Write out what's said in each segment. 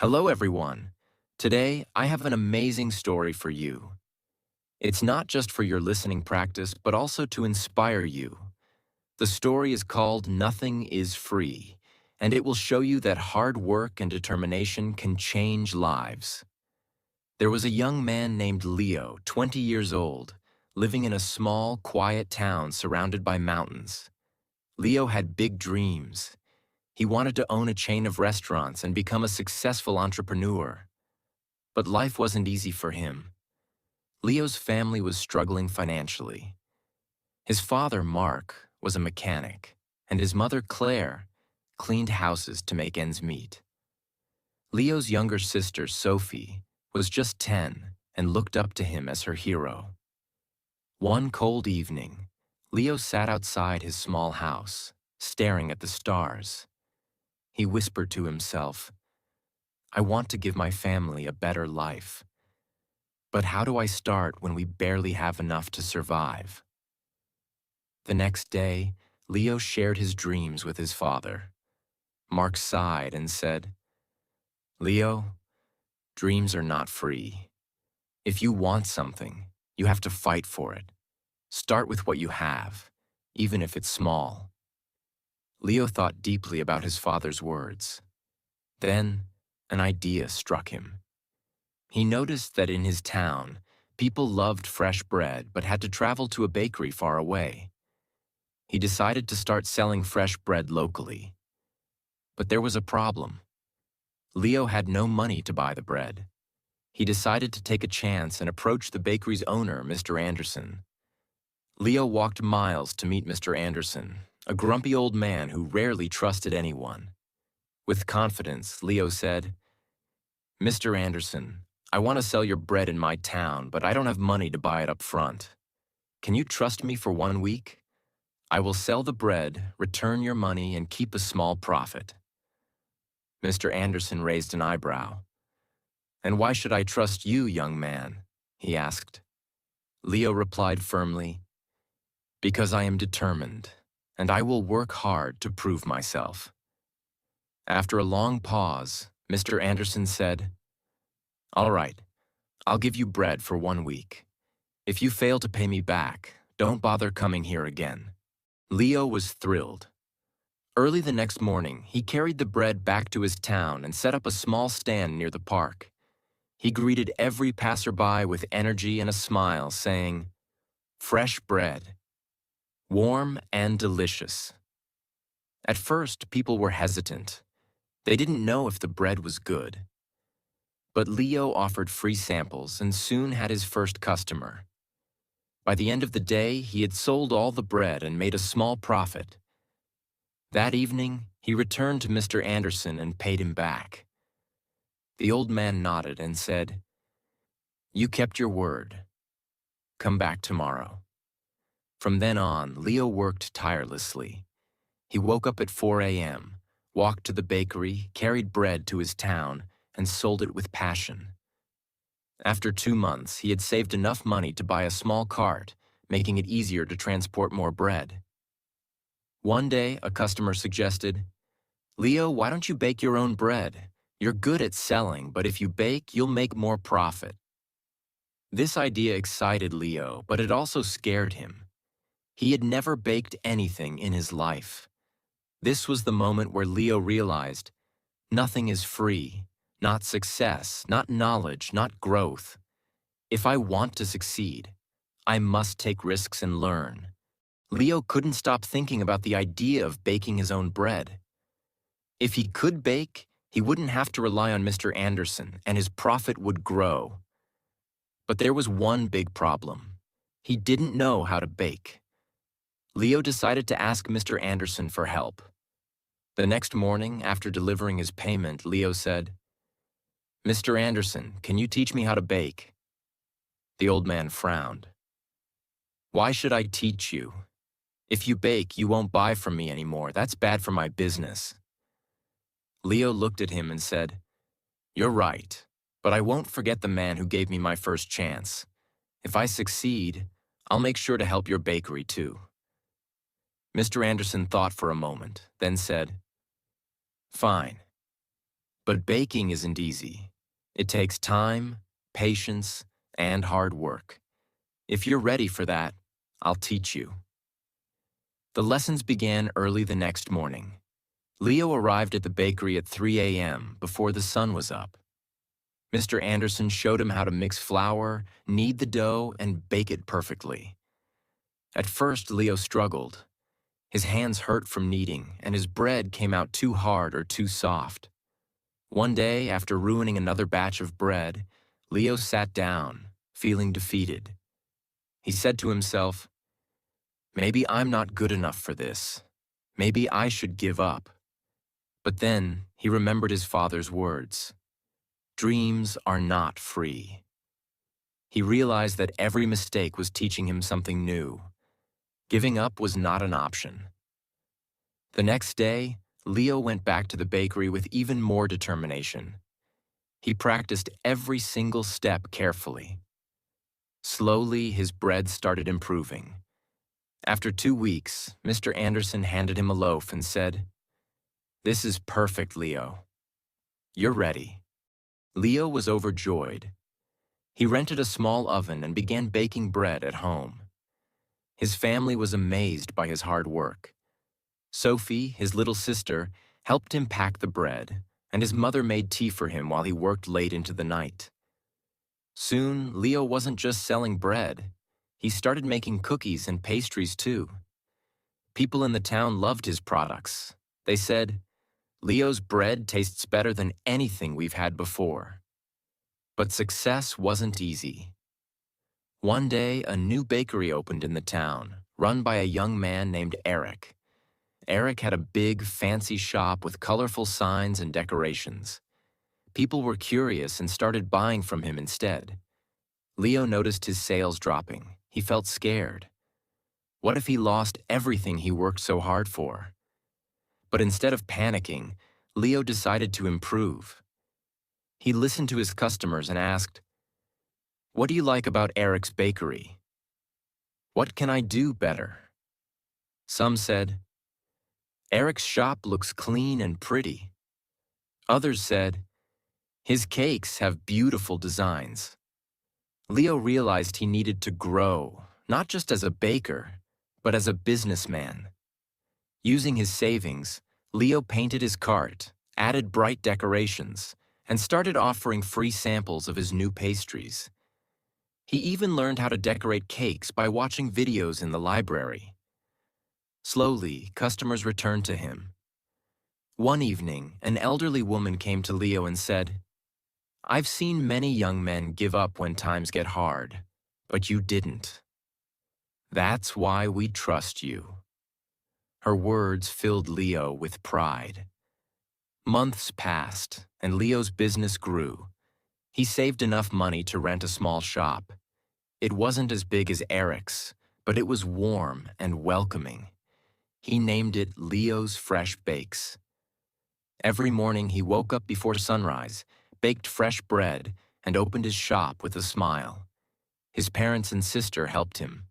Hello, everyone. Today, I have an amazing story for you. It's not just for your listening practice, but also to inspire you. The story is called Nothing is Free, and it will show you that hard work and determination can change lives. There was a young man named Leo, 20 years old, living in a small, quiet town surrounded by mountains. Leo had big dreams. He wanted to own a chain of restaurants and become a successful entrepreneur. But life wasn't easy for him. Leo's family was struggling financially. His father, Mark, was a mechanic, and his mother, Claire, cleaned houses to make ends meet. Leo's younger sister, Sophie, was just 10 and looked up to him as her hero. One cold evening, Leo sat outside his small house, staring at the stars. He whispered to himself, "I want to give my family a better life. But how do I start when we barely have enough to survive?" The next day, Leo shared his dreams with his father. Mark sighed and said, "Leo, dreams are not free. If you want something, you have to fight for it. Start with what you have, even if it's small." Leo thought deeply about his father's words. Then, an idea struck him. He noticed that in his town, people loved fresh bread but had to travel to a bakery far away. He decided to start selling fresh bread locally. But there was a problem. Leo had no money to buy the bread. He decided to take a chance and approach the bakery's owner, Mr. Anderson. Leo walked miles to meet Mr. Anderson, a grumpy old man who rarely trusted anyone. With confidence, Leo said, "Mr. Anderson, I want to sell your bread in my town, but I don't have money to buy it up front. Can you trust me for 1 week? I will sell the bread, return your money, and keep a small profit." Mr. Anderson raised an eyebrow. "And why should I trust you, young man?" he asked. Leo replied firmly, "Because I am determined, and I will work hard to prove myself." After a long pause, Mr. Anderson said, "All right, I'll give you bread for 1 week. If you fail to pay me back, don't bother coming here again." Leo was thrilled. Early the next morning, he carried the bread back to his town and set up a small stand near the park. He greeted every passerby with energy and a smile, saying, "Fresh bread, warm and delicious." At first, people were hesitant. They didn't know if the bread was good. But Leo offered free samples and soon had his first customer. By the end of the day, he had sold all the bread and made a small profit. That evening, he returned to Mr. Anderson and paid him back. The old man nodded and said, "You kept your word. Come back tomorrow." From then on, Leo worked tirelessly. He woke up at 4 a.m., walked to the bakery, carried bread to his town, and sold it with passion. After 2 months, he had saved enough money to buy a small cart, making it easier to transport more bread. One day, a customer suggested, "Leo, why don't you bake your own bread? You're good at selling, but if you bake, you'll make more profit." This idea excited Leo, but it also scared him. He had never baked anything in his life. This was the moment where Leo realized, nothing is free, not success, not knowledge, not growth. If I want to succeed, I must take risks and learn. Leo couldn't stop thinking about the idea of baking his own bread. If he could bake, he wouldn't have to rely on Mr. Anderson, and his profit would grow. But there was one big problem. He didn't know how to bake. Leo decided to ask Mr. Anderson for help. The next morning, after delivering his payment, Leo said, "Mr. Anderson, can you teach me how to bake?" The old man frowned. "Why should I teach you? If you bake, you won't buy from me anymore. That's bad for my business." Leo looked at him and said, "You're right, but I won't forget the man who gave me my first chance. If I succeed, I'll make sure to help your bakery too." Mr. Anderson thought for a moment, then said, "Fine. But baking isn't easy. It takes time, patience, and hard work. If you're ready for that, I'll teach you. The lessons began early the next morning. Leo arrived at the bakery at 3 a.m. before the sun was up. Mr. Anderson showed him how to mix flour, knead the dough, and bake it perfectly. At first, Leo struggled. His hands hurt from kneading, and his bread came out too hard or too soft. One day, after ruining another batch of bread, Leo sat down, feeling defeated. He said to himself, "Maybe I'm not good enough for this. Maybe I should give up." But then he remembered his father's words. Dreams are not free. He realized that every mistake was teaching him something new. Giving up was not an option. The next day, Leo went back to the bakery with even more determination. He practiced every single step carefully. Slowly, his bread started improving. After 2 weeks, Mr. Anderson handed him a loaf and said, "This is perfect, Leo. You're ready." Leo was overjoyed. He rented a small oven and began baking bread at home. His family was amazed by his hard work. Sophie, his little sister, helped him pack the bread, and his mother made tea for him while he worked late into the night. Soon, Leo wasn't just selling bread. He started making cookies and pastries too. People in the town loved his products. They said, "Leo's bread tastes better than anything we've had before." But success wasn't easy. One day, a new bakery opened in the town, run by a young man named Eric. Eric had a big, fancy shop with colorful signs and decorations. People were curious and started buying from him instead. Leo noticed his sales dropping. He felt scared. What if he lost everything he worked so hard for? But instead of panicking, Leo decided to improve. He listened to his customers and asked, "What do you like about Eric's bakery? What can I do better?" Some said, "Eric's shop looks clean and pretty." Others said, "His cakes have beautiful designs." Leo realized he needed to grow, not just as a baker, but as a businessman. Using his savings, Leo painted his cart, added bright decorations, and started offering free samples of his new pastries. He even learned how to decorate cakes by watching videos in the library. Slowly, customers returned to him. One evening, an elderly woman came to Leo and said, "I've seen many young men give up when times get hard, but you didn't. That's why we trust you." Her words filled Leo with pride. Months passed, and Leo's business grew. He saved enough money to rent a small shop. It wasn't as big as Eric's, but it was warm and welcoming. He named it Leo's Fresh Bakes. Every morning he woke up before sunrise, baked fresh bread, and opened his shop with a smile. His parents and sister helped him.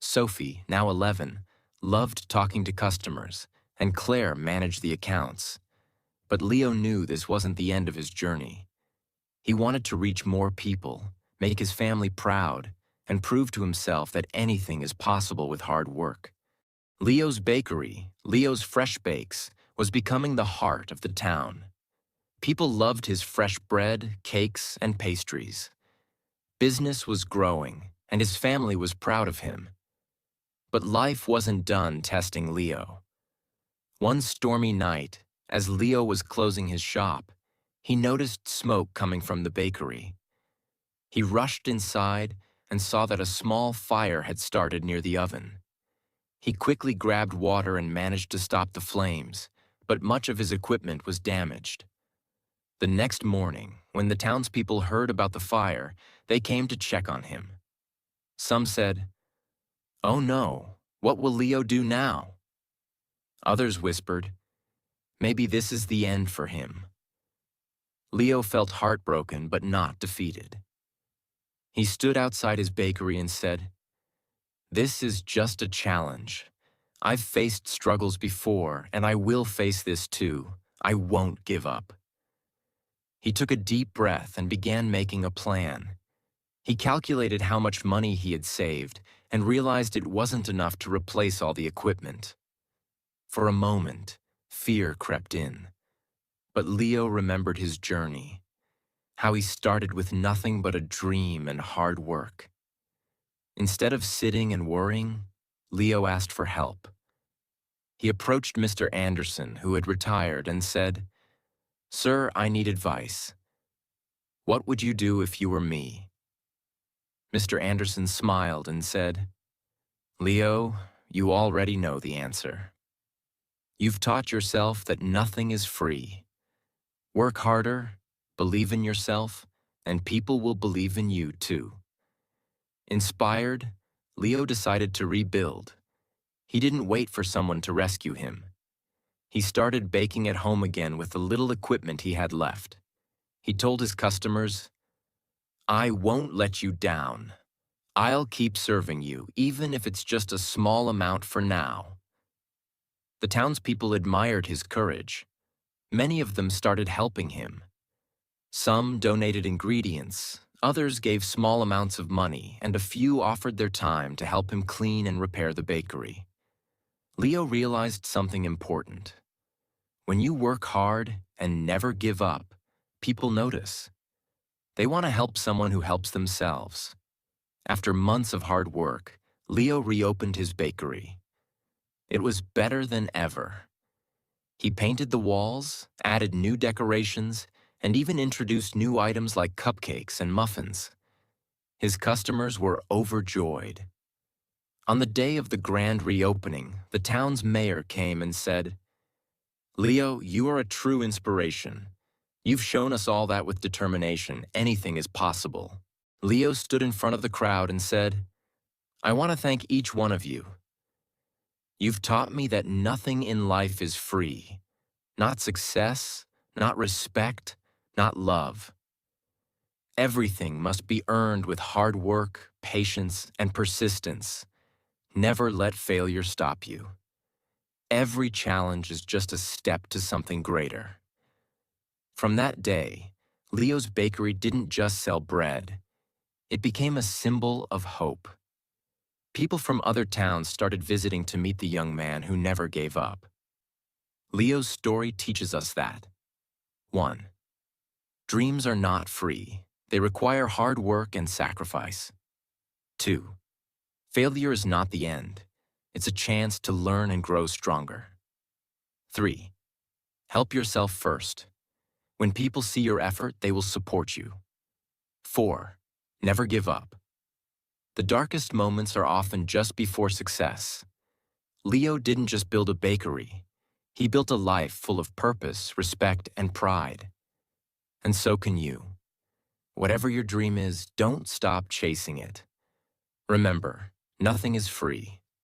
Sophie, now 11, loved talking to customers, and Claire managed the accounts. But Leo knew this wasn't the end of his journey. He wanted to reach more people, make his family proud, and prove to himself that anything is possible with hard work. Leo's bakery, Leo's Fresh Bakes, was becoming the heart of the town. People loved his fresh bread, cakes, and pastries. Business was growing, and his family was proud of him. But life wasn't done testing Leo. One stormy night, as Leo was closing his shop, he noticed smoke coming from the bakery. He rushed inside and saw that a small fire had started near the oven. He quickly grabbed water and managed to stop the flames, but much of his equipment was damaged. The next morning, when the townspeople heard about the fire, they came to check on him. Some said, "Oh no, what will Leo do now?" Others whispered, "Maybe this is the end for him." Leo felt heartbroken but not defeated. He stood outside his bakery and said, "This is just a challenge. I've faced struggles before, and I will face this too. I won't give up." He took a deep breath and began making a plan. He calculated how much money he had saved and realized it wasn't enough to replace all the equipment. For a moment, fear crept in. But Leo remembered his journey, how he started with nothing but a dream and hard work. Instead of sitting and worrying, Leo asked for help. He approached Mr. Anderson, who had retired, and said, "Sir, I need advice. What would you do if you were me?" Mr. Anderson smiled and said, "Leo, you already know the answer. You've taught yourself that nothing is free. Work harder, believe in yourself, and people will believe in you too." Inspired, Leo decided to rebuild. He didn't wait for someone to rescue him. He started baking at home again with the little equipment he had left. He told his customers, "I won't let you down. I'll keep serving you, even if it's just a small amount for now." The townspeople admired his courage. Many of them started helping him. Some donated ingredients, others gave small amounts of money, and a few offered their time to help him clean and repair the bakery. Leo realized something important. When you work hard and never give up, people notice. They want to help someone who helps themselves. After months of hard work, Leo reopened his bakery. It was better than ever. He painted the walls, added new decorations, and even introduced new items like cupcakes and muffins. His customers were overjoyed. On the day of the grand reopening, the town's mayor came and said, "Leo, you are a true inspiration. You've shown us all that with determination, anything is possible." Leo stood in front of the crowd and said, "I want to thank each one of you. You've taught me that nothing in life is free. Not success, not respect, not love. Everything must be earned with hard work, patience, and persistence. Never let failure stop you. Every challenge is just a step to something greater." From that day, Leo's bakery didn't just sell bread. It became a symbol of hope. People from other towns started visiting to meet the young man who never gave up. Leo's story teaches us that 1. Dreams are not free. They require hard work and sacrifice. 2. Failure is not the end. It's a chance to learn and grow stronger. 3. Help yourself first. When people see your effort, they will support you. 4. Never give up. The darkest moments are often just before success. Leo didn't just build a bakery. He built a life full of purpose, respect, and pride. And so can you. Whatever your dream is, don't stop chasing it. Remember, nothing is free.